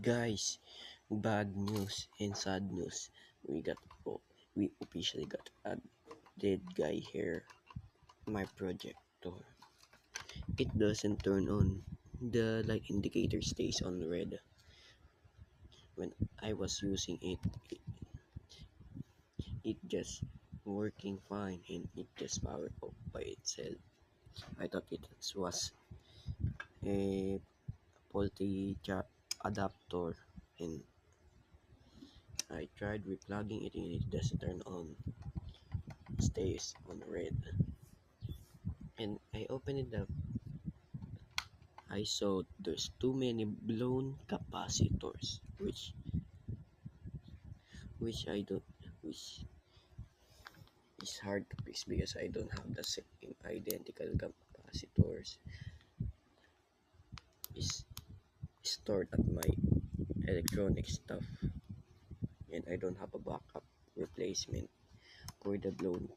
Guys, bad news and sad news. We got we officially got a dead guy here. My projector. It doesn't turn on. The light indicator stays on red. When I was using it just working fine and it just powered up by itself. I thought it was a faulty adapter and I tried replugging it and it doesn't turn on. Stays on red. And I opened it up. I saw there's too many blown capacitors, which I don't, which is hard to fix because I don't have the same identical capacitors is stored at my electronic stuff, and I don't have a backup replacement for the blown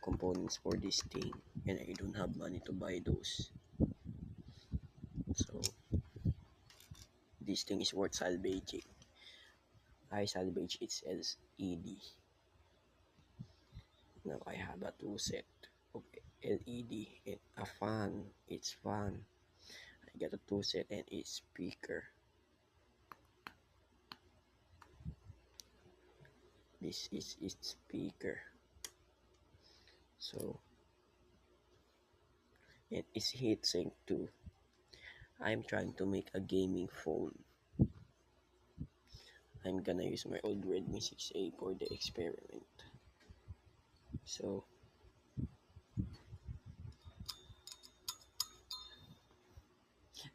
components for this thing, and I don't have money to buy those. So this thing is worth salvaging. I salvage its LED. Now I have a two set of LED and a fan. It's fun. I got a two set and a speaker. This is its speaker. So and it's heatsink too. I'm trying to make a gaming phone. I'm gonna use my old Redmi 6A for the experiment. So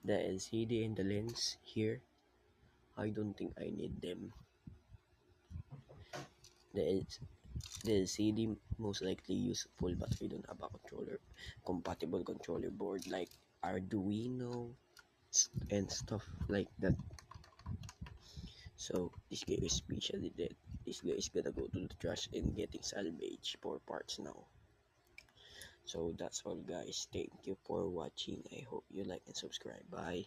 the LCD and the lens here, I don't think I need them. The The LCD most likely useful, but I don't have a compatible controller board like Arduino and stuff like that. So this guy is especially dead. This guy is gonna go to the trash and getting salvage for parts now. So that's all guys. Thank you for watching. I hope you like and subscribe. Bye.